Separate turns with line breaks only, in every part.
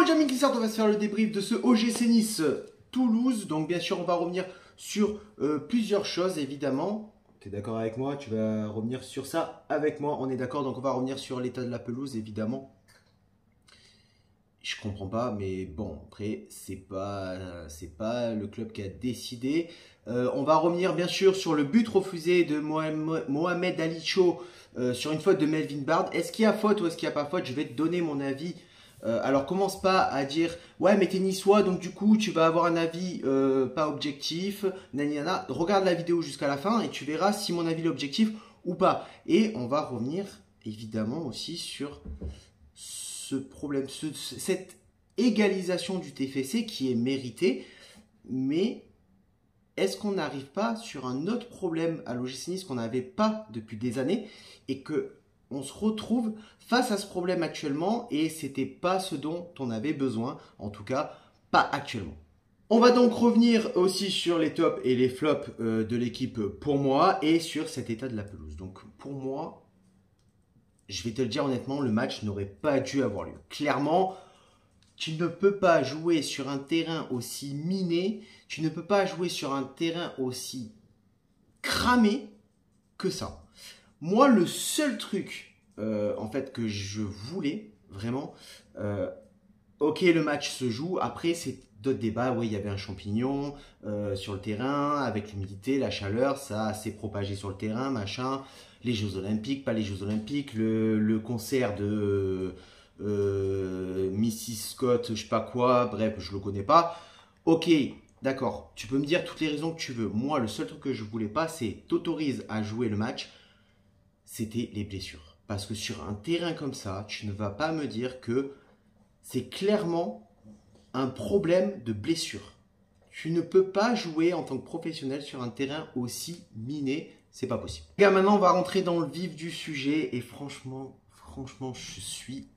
Jamie Clissard, on va se faire le débrief de ce OGC Nice Toulouse. Donc bien sûr, on va revenir sur plusieurs choses évidemment. Tu es d'accord avec moi? Tu vas revenir sur ça avec moi. On est d'accord, donc on va revenir sur l'état de la pelouse évidemment. Je comprends pas, mais bon, après, c'est pas le club qui a décidé. On va revenir bien sûr sur le but refusé de Mohamed Alicho sur une faute de Melvin Bard. Est-ce qu'il y a faute ou est-ce qu'il n'y a pas faute? Je vais te donner mon avis. Alors commence pas à dire ouais mais t'es niçois donc du coup tu vas avoir un avis pas objectif. Naniana. Regarde la vidéo jusqu'à la fin et tu verras si mon avis est objectif ou pas. Et on va revenir évidemment aussi sur ce problème, cette égalisation du TFC qui est méritée, mais est-ce qu'on n'arrive pas sur un autre problème à l'OGC Nice qu'on n'avait pas depuis des années et que on se retrouve face à ce problème actuellement et c'était pas ce dont on avait besoin, en tout cas pas actuellement. On va donc revenir aussi sur les tops et les flops de l'équipe pour moi et sur cet état de la pelouse. Donc pour moi, je vais te le dire honnêtement, le match n'aurait pas dû avoir lieu. Clairement, tu ne peux pas jouer sur un terrain aussi miné, tu ne peux pas jouer sur un terrain aussi cramé que ça. Moi, le seul truc en fait que je voulais vraiment, ok, le match se joue. Après, c'est d'autres débats. Oui, il y avait un champignon sur le terrain avec l'humidité, la chaleur, ça s'est propagé sur le terrain, machin. Les Jeux Olympiques, pas les Jeux Olympiques, le concert de Mrs. Scott, je sais pas quoi, bref, je le connais pas. Ok, d'accord, tu peux me dire toutes les raisons que tu veux. Moi, le seul truc que je voulais pas, c'est t'autoriser à jouer le match, c'était les blessures. Parce que sur un terrain comme ça, tu ne vas pas me dire que c'est clairement un problème de blessure. Tu ne peux pas jouer en tant que professionnel sur un terrain aussi miné, c'est pas possible. Les gars, maintenant on va rentrer dans le vif du sujet et franchement, je suis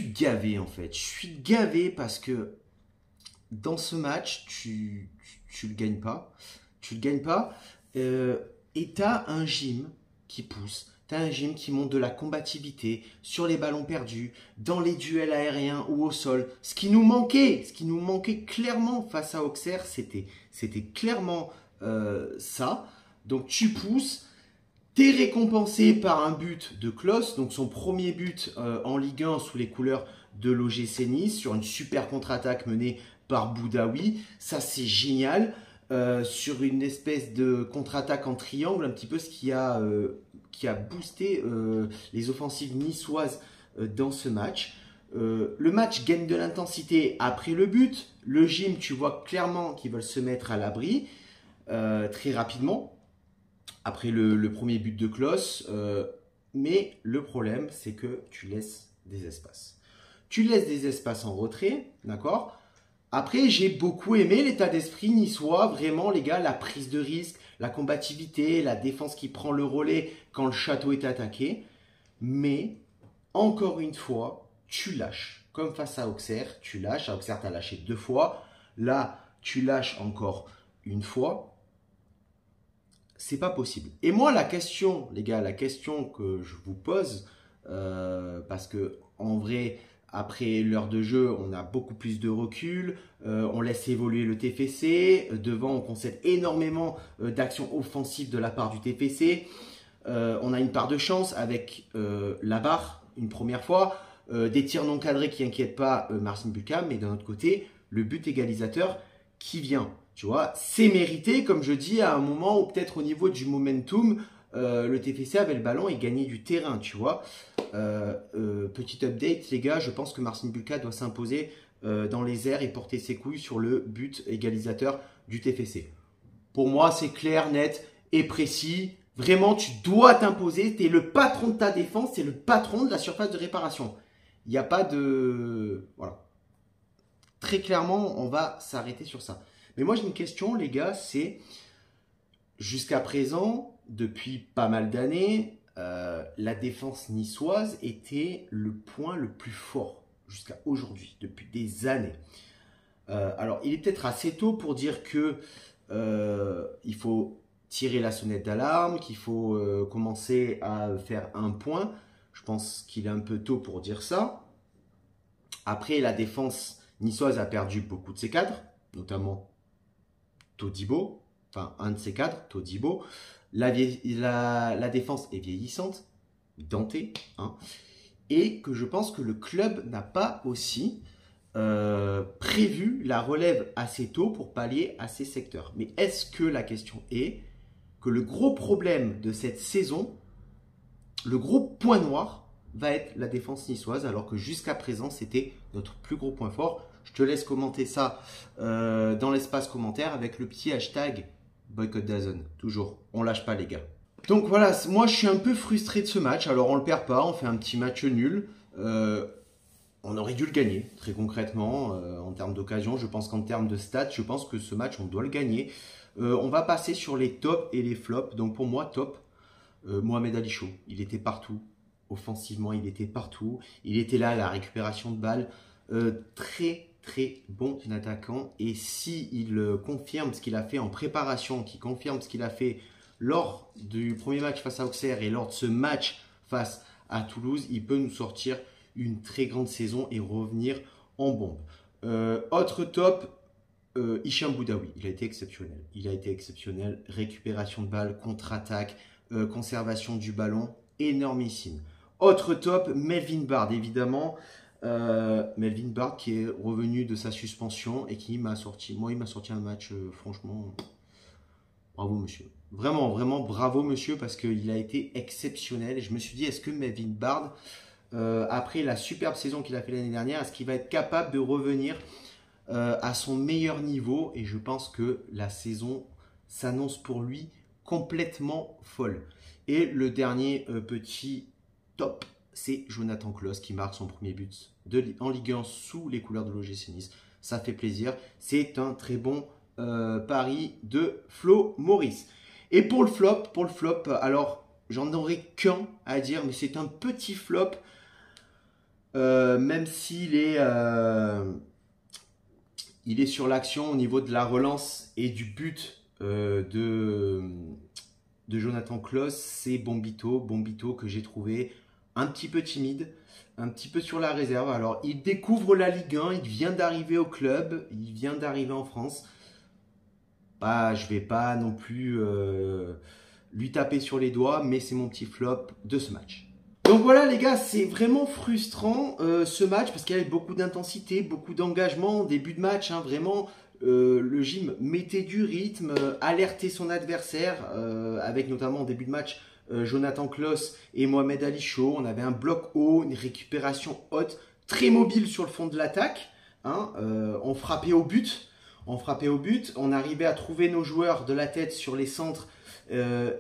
gavé en fait. Je suis gavé parce que dans ce match, tu le gagnes pas. Tu le gagnes pas. Et tu as un gym qui pousse. Tu as un gym qui monte de la combativité sur les ballons perdus, dans les duels aériens ou au sol. Ce qui nous manquait clairement face à Auxerre, c'était clairement ça. Donc tu pousses. T'es récompensé par un but de Klos, donc son premier but en Ligue 1 sous les couleurs de l'OGC Nice, sur une super contre-attaque menée par Boudaoui. Ça, c'est génial. Sur une espèce de contre-attaque en triangle, un petit peu ce qui a boosté les offensives niçoises dans ce match. Le match gagne de l'intensité après le but. Le gym, tu vois clairement qu'ils veulent se mettre à l'abri très rapidement. Après le premier but de Klos, mais le problème, c'est que tu laisses des espaces. Tu laisses des espaces en retrait, d'accord? Après, j'ai beaucoup aimé l'état d'esprit niçois, vraiment les gars, la prise de risque, la combativité, la défense qui prend le relais quand le château est attaqué. Mais, encore une fois, tu lâches. Comme face à Auxerre, tu lâches. À Auxerre, tu as lâché 2 fois. Là, tu lâches encore une fois. C'est pas possible. Et moi, la question, les gars, la question que je vous pose, parce que en vrai, après l'heure de jeu, on a beaucoup plus de recul, on laisse évoluer le TFC, devant, on concède énormément d'actions offensives de la part du TFC, on a une part de chance avec la barre, une première fois, des tirs non cadrés qui n'inquiètent pas Marcin Bulka, mais d'un autre côté, le but égalisateur qui vient. Tu vois, c'est mérité, comme je dis, à un moment où peut-être au niveau du momentum, le TFC avait le ballon et gagnait du terrain, tu vois. Petit update, les gars, je pense que Marcin Bulka doit s'imposer dans les airs et porter ses couilles sur le but égalisateur du TFC. Pour moi, c'est clair, net et précis. Vraiment, tu dois t'imposer. Tu es le patron de ta défense, tu es le patron de la surface de réparation. Il n'y a pas de... Voilà. Très clairement, on va s'arrêter sur ça. Mais moi, j'ai une question, les gars, c'est jusqu'à présent, depuis pas mal d'années, la défense niçoise était le point le plus fort jusqu'à aujourd'hui, depuis des années. Alors, il est peut-être assez tôt pour dire que il faut tirer la sonnette d'alarme, qu'il faut commencer à faire un point. Je pense qu'il est un peu tôt pour dire ça. Après, la défense niçoise a perdu beaucoup de ses cadres, notamment Todibo, enfin un de ses cadres, Todibo. La défense est vieillissante, Dante, hein, et que je pense que le club n'a pas aussi prévu la relève assez tôt pour pallier à ces secteurs. Mais est-ce que la question est que le gros problème de cette saison, le gros point noir, va être la défense niçoise, alors que jusqu'à présent, c'était notre plus gros point fort. Je te laisse commenter ça dans l'espace commentaire avec le petit hashtag Boycott DAZN. Toujours, on lâche pas les gars. Donc voilà, moi je suis un peu frustré de ce match. Alors on le perd pas, on fait un petit match nul. On aurait dû le gagner, très concrètement, en termes d'occasion. Je pense qu'en termes de stats, je pense que ce match, on doit le gagner. On va passer sur les tops et les flops. Donc pour moi, top, Mohamed Ali Chaud. Il était partout. Offensivement, il était partout. Il était là à la récupération de balles. Très, très bon attaquant. Et s'il confirme ce qu'il a fait en préparation, qui confirme ce qu'il a fait lors du premier match face à Auxerre et lors de ce match face à Toulouse, il peut nous sortir une très grande saison et revenir en bombe. Autre top, Hicham Boudaoui, il a été exceptionnel. Il a été exceptionnel. Récupération de balles, contre-attaque, conservation du ballon, énormissime. Autre top, Melvin Bard, évidemment. Melvin Bard qui est revenu de sa suspension et qui m'a sorti, il m'a sorti un match, franchement, bravo monsieur. Vraiment, vraiment bravo monsieur parce qu'il a été exceptionnel. Et je me suis dit, est-ce que Melvin Bard, après la superbe saison qu'il a fait l'année dernière, est-ce qu'il va être capable de revenir à son meilleur niveau? Et je pense que la saison s'annonce pour lui complètement folle. Et le dernier petit top, c'est Jonathan Klaus qui marque son premier but en Ligue 1 sous les couleurs de l'OGC Nice. Ça fait plaisir. C'est un très bon pari de Flo Maurice. Et pour le flop, alors j'en aurais qu'un à dire, mais c'est un petit flop. Même s'il est, il est sur l'action au niveau de la relance et du but de Jonathan Klaus, c'est Bombito. Bombito que j'ai trouvé un petit peu timide, un petit peu sur la réserve. Alors, il découvre la Ligue 1, il vient d'arriver au club, il vient d'arriver en France. Bah, je ne vais pas non plus lui taper sur les doigts, mais c'est mon petit flop de ce match. Donc voilà les gars, c'est vraiment frustrant ce match parce qu'il y avait beaucoup d'intensité, beaucoup d'engagement, début de match, hein, vraiment le gym mettait du rythme, alertait son adversaire avec notamment en début de match Jonathan Klaus et Mohamed Ali Chaud. On avait un bloc haut, une récupération haute, très mobile sur le fond de l'attaque, hein, on frappait au but, on arrivait à trouver nos joueurs de la tête sur les centres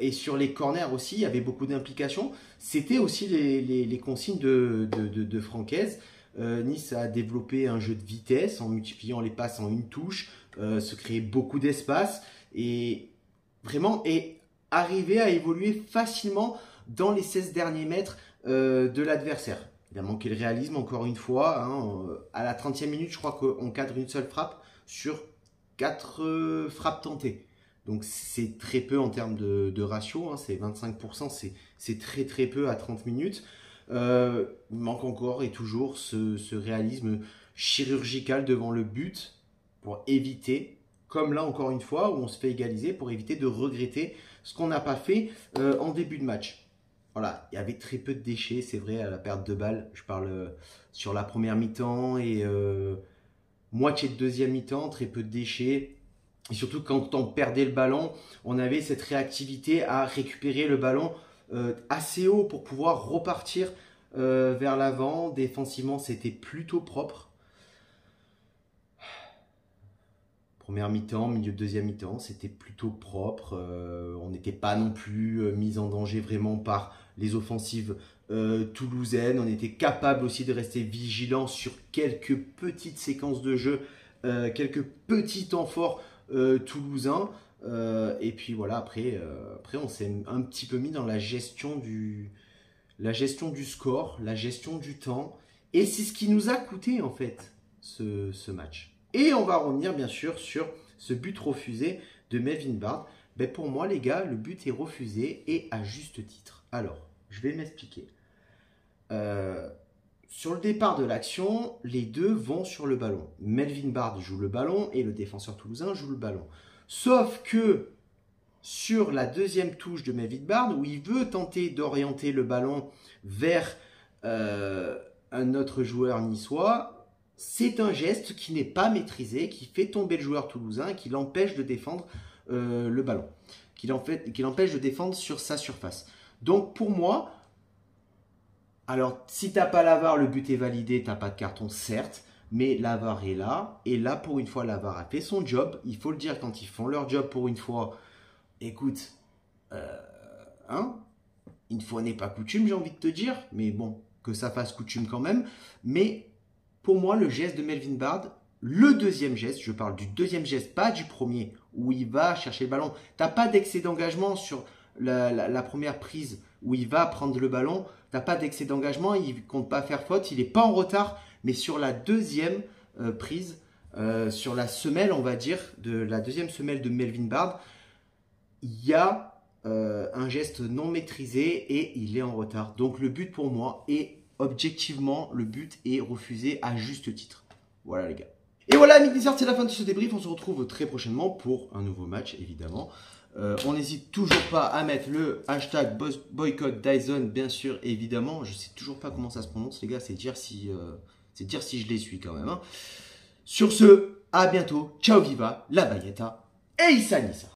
et sur les corners aussi, il y avait beaucoup d'implications. C'était aussi les consignes de Francaise. Nice a développé un jeu de vitesse en multipliant les passes en une touche, se créer beaucoup d'espace et vraiment arriver à évoluer facilement dans les 16 derniers mètres de l'adversaire. Il a manqué le réalisme encore une fois. Hein, à la 30e minute, je crois qu'on cadre une seule frappe sur 4 frappes tentées. Donc c'est très peu en termes de ratio, hein, c'est 25%, c'est très très peu à 30 minutes. Il manque encore et toujours ce réalisme chirurgical devant le but pour éviter, comme là encore une fois, où on se fait égaliser, pour éviter de regretter ce qu'on n'a pas fait en début de match. Voilà, il y avait très peu de déchets, c'est vrai, à la perte de balle. Je parle sur la première mi-temps et moitié de deuxième mi-temps, très peu de déchets. Et surtout, quand on perdait le ballon, on avait cette réactivité à récupérer le ballon assez haut pour pouvoir repartir vers l'avant. Défensivement, c'était plutôt propre. Première mi-temps, milieu de deuxième mi-temps, c'était plutôt propre. On n'était pas non plus mis en danger vraiment par les offensives toulousaines. On était capable aussi de rester vigilant sur quelques petites séquences de jeu, quelques petits temps forts toulousains. Et puis voilà, après on s'est un petit peu mis dans la gestion du score, la gestion du temps. Et c'est ce qui nous a coûté en fait ce match. Et on va revenir bien sûr sur ce but refusé de Melvin Bard. Ben pour moi les gars, le but est refusé et à juste titre. Alors, je vais m'expliquer. sur le départ de l'action, les deux vont sur le ballon. Melvin Bard joue le ballon et le défenseur toulousain joue le ballon. Sauf que sur la deuxième touche de Melvin Bard, où il veut tenter d'orienter le ballon vers un autre joueur niçois, c'est un geste qui n'est pas maîtrisé, qui fait tomber le joueur toulousain et qui l'empêche de défendre le ballon, qui l'empêche de défendre sur sa surface. Donc pour moi, alors si t'as pas la VAR, le but est validé, t'as pas de carton, certes, mais la VAR est là, et là pour une fois la VAR a fait son job, il faut le dire quand ils font leur job pour une fois, écoute, une fois n'est pas coutume, j'ai envie de te dire, mais bon, que ça fasse coutume quand même, mais pour moi le geste de Melvin Bard, le deuxième geste, je parle du deuxième geste, pas du premier, où il va chercher le ballon, t'as pas d'excès d'engagement sur la première prise où il va prendre le ballon, t'as pas d'excès d'engagement, il compte pas faire faute, il n'est pas en retard, mais sur la deuxième prise, sur la semelle, on va dire, de la deuxième semelle de Melvin Bard, il y a un geste non maîtrisé et il est en retard. Donc le but pour moi est objectivement, le but est refusé à juste titre. Voilà les gars. Et voilà, amis Blizzard, c'est la fin de ce débrief. On se retrouve très prochainement pour un nouveau match, évidemment. On n'hésite toujours pas à mettre le hashtag boycott Dyson, bien sûr, évidemment. Je sais toujours pas comment ça se prononce, les gars. C'est dire si je les suis quand même. Hein. Sur ce, à bientôt. Ciao Viva, la Bayeta et Issa Nissa.